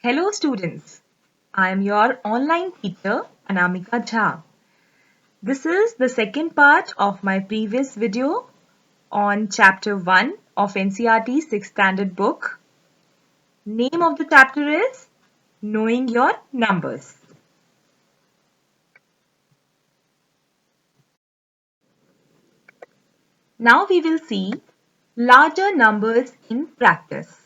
Hello students, I am your online teacher Anamika Jha. This is the second part of my previous video on chapter 1 of NCERT 6th standard book. Name of the chapter is Knowing Your Numbers. Now we will see larger numbers in practice.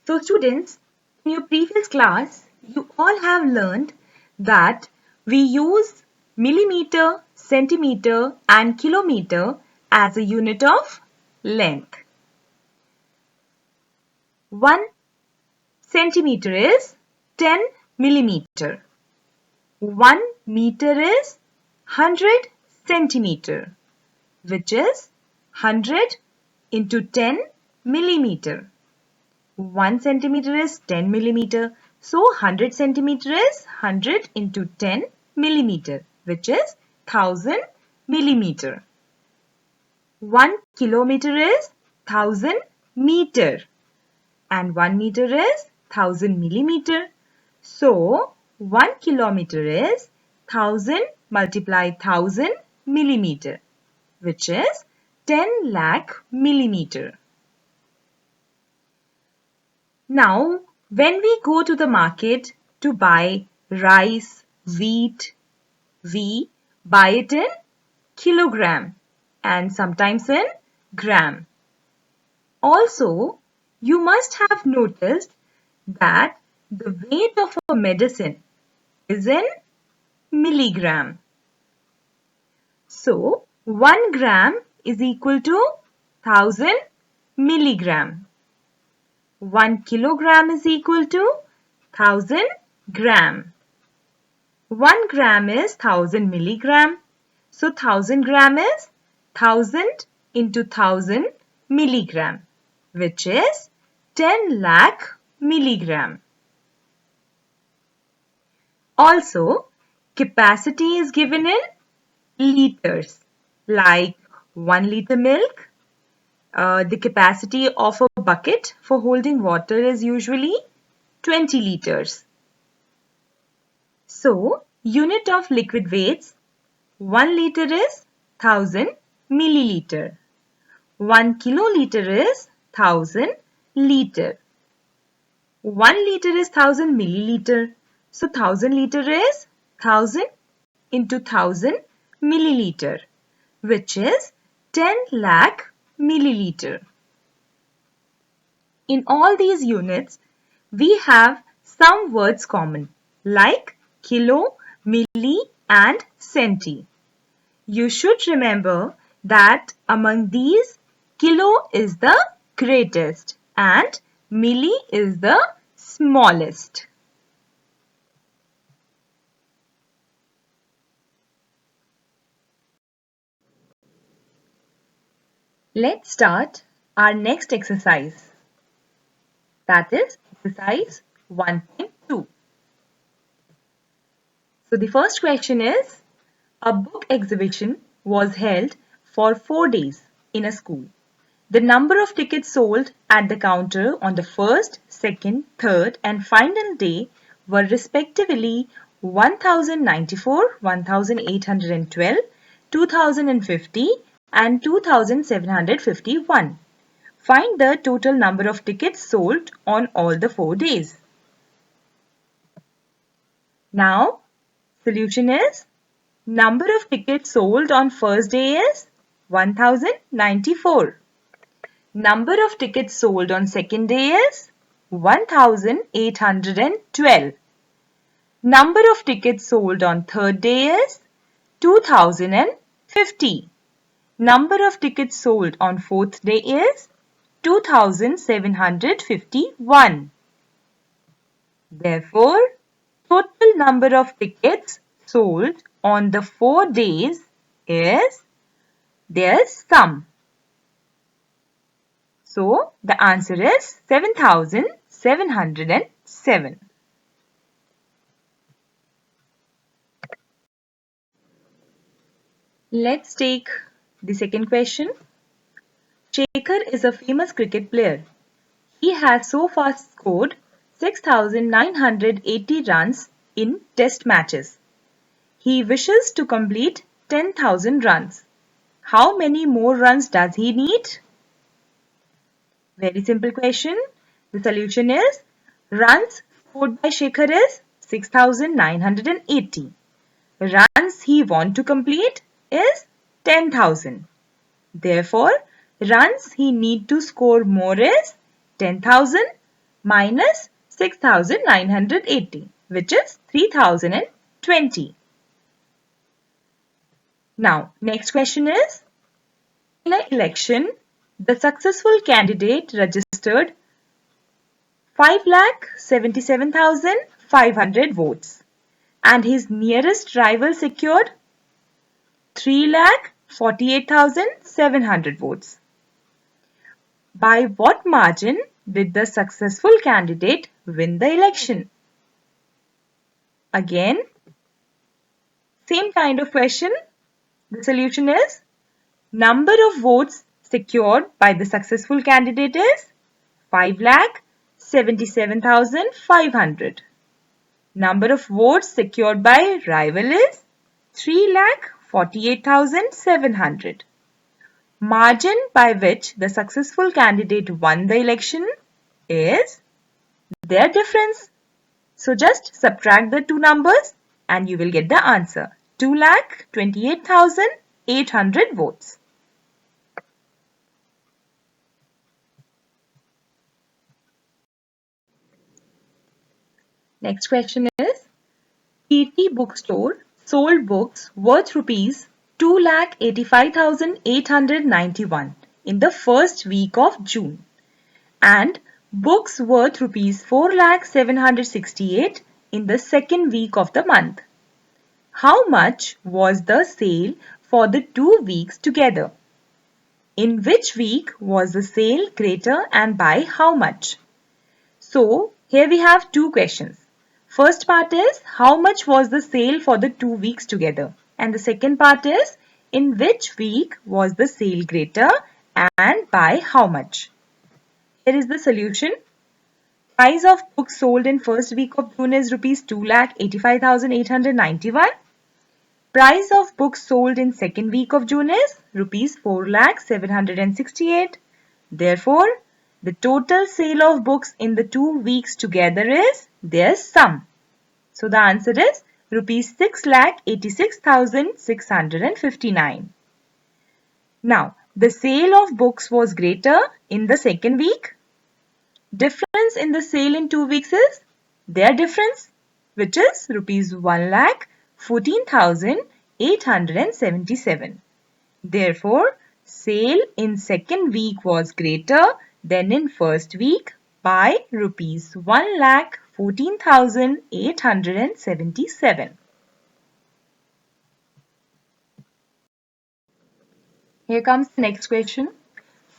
So students, in your previous class, you all have learned that we use millimeter, centimeter and kilometer as a unit of length. 1 centimeter is 10 millimeter. 1 meter is 100 centimeter, which is 100 into 10 millimeter. 1 centimeter is 10 millimeter. So 100 centimeter is 100 into 10 millimeter, which is 1000 millimeter. 1 kilometer is 1000 meter and 1 meter is 1000 millimeter. So 1 kilometer is 1000 multiplied 1000 millimeter, which is 10 lakh millimeter. Now, when we go to the market to buy rice, wheat, we buy it in kilogram and sometimes in gram. Also, you must have noticed that the weight of a medicine is in milligram. So, 1 gram is equal to 1000 milligram. 1 kilogram is equal to 1000 gram. 1 gram is 1000 milligram. So 1000 gram is 1000 into 1000 milligram, which is 10 lakh milligram. Also, capacity is given in liters, like 1 liter milk. The capacity of a bucket for holding water is usually 20 liters. So, unit of liquid weights, 1 liter is 1000 milliliter. 1 kiloliter is 1000 liter. 1 liter is 1000 milliliter. So, 1000 liter is 1000 into 1000 milliliter, which is 10 lakh milliliter. In all these units, we have some words common like kilo, milli and centi. You should remember that among these, kilo is the greatest and milli is the smallest. Let's start our next exercise. That is exercise 1.2. So the first question is, a book exhibition was held for 4 days in a school. The number of tickets sold at the counter on the first, second, third and final day were respectively 1094, 1812, 2050 and 2751. Find the total number of tickets sold on all the 4 days. Now, solution is, number of tickets sold on first day is 1094. Number of tickets sold on second day is 1812. Number of tickets sold on third day is 2050. Number of tickets sold on fourth day is 2751. Therefore, total number of tickets sold on the 4 days is their sum. So, the answer is 7707. Let's take the second question. Shekhar is a famous cricket player. He has so far scored 6,980 runs in test matches. He wishes to complete 10,000 runs. How many more runs does he need? Very simple question. The solution is runs scored by Shekhar is 6,980. Runs he want to complete is 10,000. Therefore, runs he need to score more is 10,000 minus 6,980, which is 3,020. Now, next question is, in an election, the successful candidate registered 5,77,500 votes and his nearest rival secured 3,48,700 votes. By what margin did the successful candidate win the election? Again, same kind of question. The solution is number of votes secured by the successful candidate is 5,77,500. Number of votes secured by rival is 3,48,700. Margin by which the successful candidate won the election is their difference. So just subtract the two numbers and you will get the answer. 2,28,800 votes. Next question is, PT Bookstore sold books worth rupees 2,85,891 in the first week of June and books worth rupees 4,768 in the second week of the month. How much was the sale for the 2 weeks together? In which week was the sale greater and by how much? So, here we have two questions. First part is, how much was the sale for the 2 weeks together? And the second part is, in which week was the sale greater and by how much? Here is the solution. Price of books sold in first week of June is rupees 2,85,891. Price of books sold in second week of June is rupees 4,768. Therefore, the total sale of books in the 2 weeks together is their sum. So the answer is rupees 6,86,659. Now, the sale of books was greater in the second week. Difference in the sale in 2 weeks is their difference, which is rupees 1,14,877. Therefore, sale in second week was greater than in first week by rupees 1,14,877. Here comes the next question.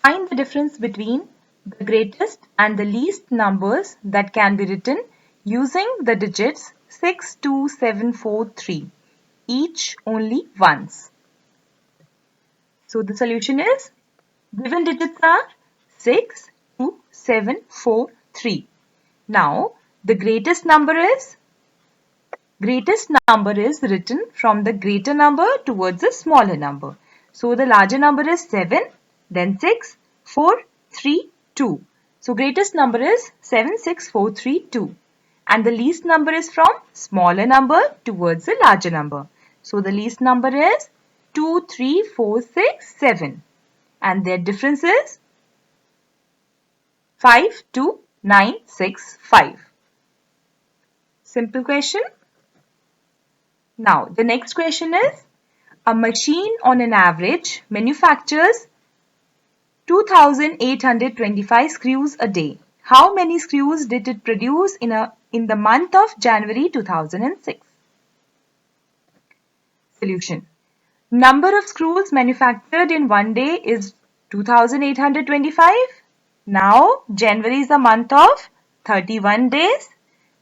Find the difference between the greatest and the least numbers that can be written using the digits 6, 2, 7, 4, 3, each only once. So the solution is, given digits are 6, 2, 7, 4, 3. Now, the greatest number is written from the greater number towards the smaller number. So, the larger number is 7, then 6, 4, 3, 2. So, greatest number is 7, 6, 4, 3, 2. And the least number is from smaller number towards the larger number. So, the least number is 2, 3, 4, 6, 7. And their difference is 5, 2, 9, 6, 5. Simple question. Now, the next question is, a machine on an average manufactures 2,825 screws a day. How many screws did it produce in the month of January 2006? Solution. Number of screws manufactured in one day is 2,825. Now, January is a month of 31 days.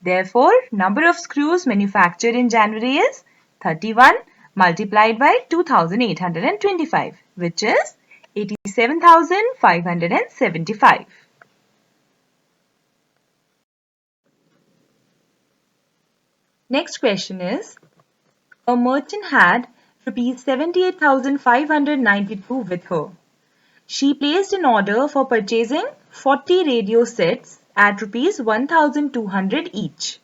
Therefore, number of screws manufactured in January is 31 multiplied by 2,825, which is 87,575. Next question is, a merchant had rupees 78,592 with her. She placed an order for purchasing 40 radio sets at rupees 1,200 each.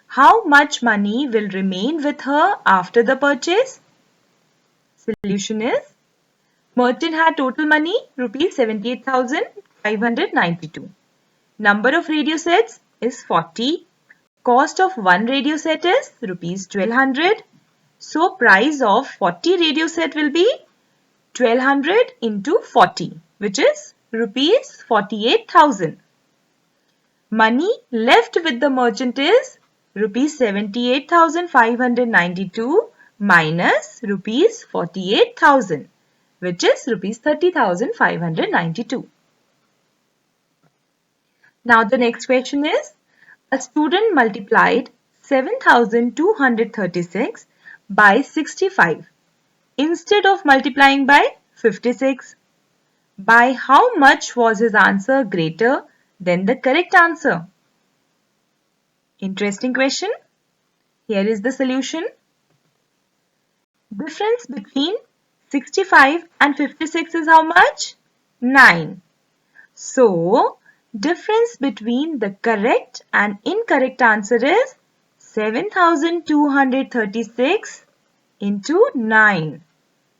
How much money will remain with her after the purchase? Solution is, merchant had total money rupees 78,592. Number of radio sets is 40. Cost of one radio set is rupees 1200. So price of 40 radio set will be 1200 into 40, which is rupees 48,000. Money left with the merchant is rupees 78,592 minus rupees 48,000, which is rupees 30,592. Now the next question is, a student multiplied 7,236 by 65 instead of multiplying by 56. By how much was his answer greater than the correct answer? Interesting question. Here is the solution. Difference between 65 and 56 is how much? 9. So, difference between the correct and incorrect answer is 7,236 into 9,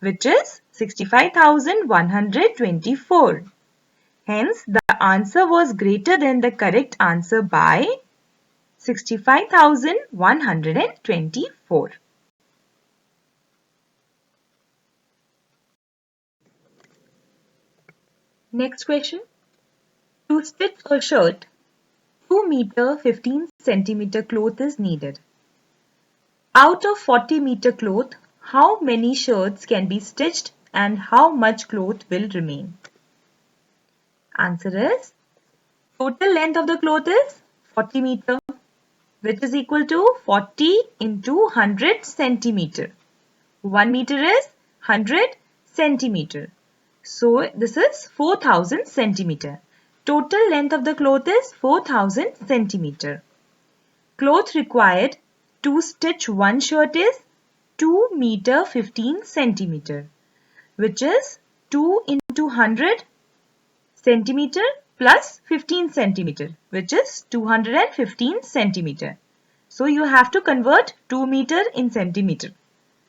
which is 65,124. Hence, the answer was greater than the correct answer by 65,124. Next question. To stitch a shirt, 2 meter 15 centimeter cloth is needed. Out of 40 meter cloth, how many shirts can be stitched and how much cloth will remain? Answer is, total length of the cloth is 40 meter, which is equal to 40 into 100 centimeter. 1 meter is 100 centimeter. So this is 4,000 centimeter. Total length of the cloth is 4,000 centimeter. Cloth required to stitch one shirt is 2 meter 15 centimeter, which is 2 into 100 centimeter plus 15 centimeter, which is 215 centimeter. So you have to convert 2 meter in centimeter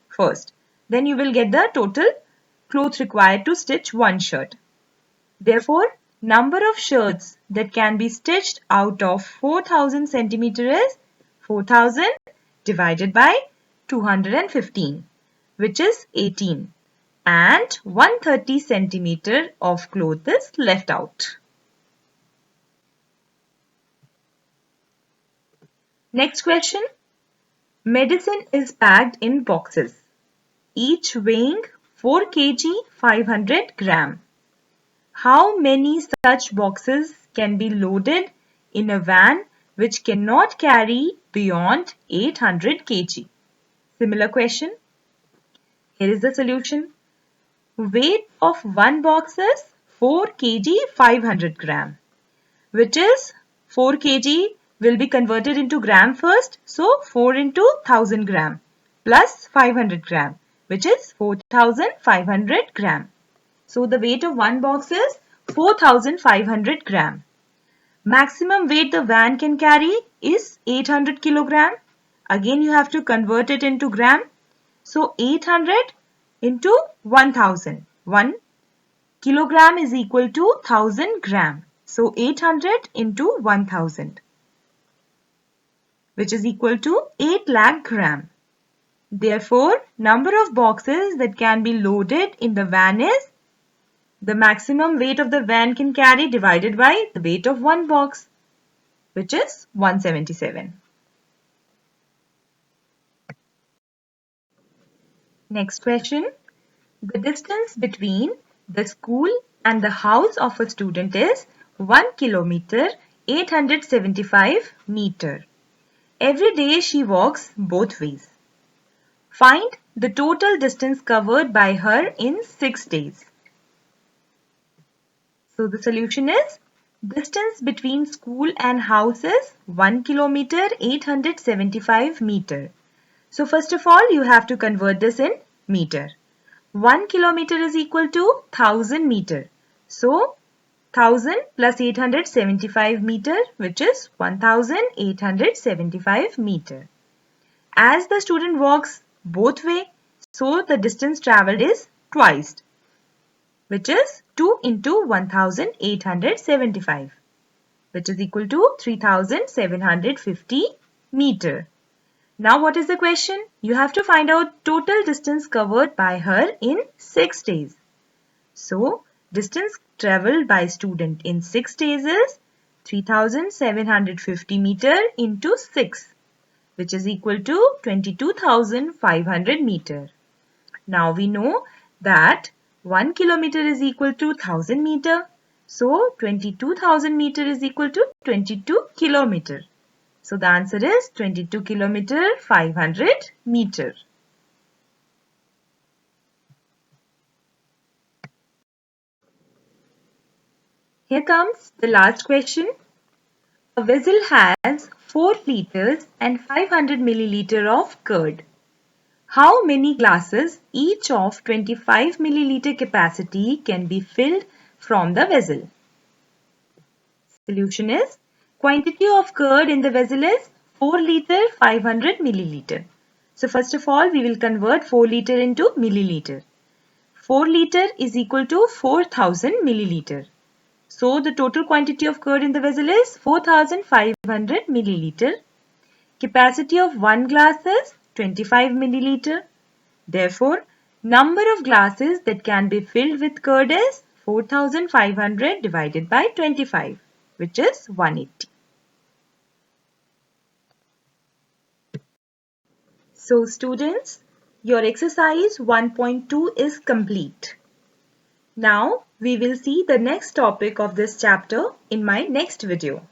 first. Then you will get the total cloth required to stitch one shirt. Therefore, number of shirts that can be stitched out of 4,000 centimeter is 4,000 divided by 215, which is 18. And 130 centimeter of cloth is left out. Next question. Medicine is packed in boxes, each weighing 4 kg 500 gram. How many such boxes can be loaded in a van which cannot carry beyond 800 kg? Similar question. Here is the solution. Weight of one box is 4 kg 500 gram, which is 4 kg will be converted into gram first. So 4 into 1000 gram plus 500 gram, which is 4500 gram. So the weight of one box is 4500 gram. Maximum weight the van can carry is 800 kilogram. Again you have to convert it into gram. So 800 into 1000. 1 kilogram is equal to 1000 gram. So 800 into 1000, which is equal to 8 lakh gram. Therefore, number of boxes that can be loaded in the van is the maximum weight of the van can carry divided by the weight of one box, which is 177. Next question. The distance between the school and the house of a student is 1 kilometer 875 meter. Every day she walks both ways. Find the total distance covered by her in 6 days. So the solution is Distance between school and house is 1 kilometer 875 meter. So first of all, you have to convert this in meter. 1 kilometer is equal to 1000 meter. So 1000 plus 875 meter, which is 1875 meter. As the student walks both way, so the distance traveled is twice, which is 2 into 1875, which is equal to 3750 meter. Now what is the question? You have to find out total distance covered by her in 6 days. So, distance travelled by student in 6 days is 3750 meter into 6, which is equal to 22,500 meter. Now we know that 1 kilometer is equal to 1000 meter. So 22,000 meter is equal to 22 kilometer. So the answer is 22 kilometer 500 meter. Here comes the last question. A vessel has 4 liters and 500 milliliter of curd. How many glasses, each of 25 milliliter capacity, can be filled from the vessel? Solution is, quantity of curd in the vessel is 4 liter 500 milliliter. So first of all, we will convert 4 liter into milliliter. 4 liter is equal to 4000 milliliter. So the total quantity of curd in the vessel is 4500 milliliter. Capacity of one glass is 25 milliliter. Therefore, number of glasses that can be filled with curd is 4500 divided by 25, which is 180. So students, your exercise 1.2 is complete. Now we will see the next topic of this chapter in my next video.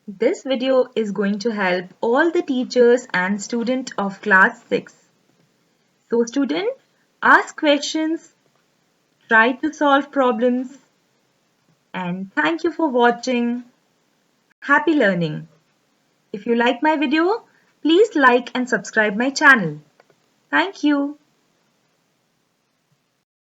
This video is going to help all the teachers and students of class 6. So student, ask questions, try to solve problems, and thank you for watching. Happy learning. If you like my video, please like and subscribe my channel. Thank you.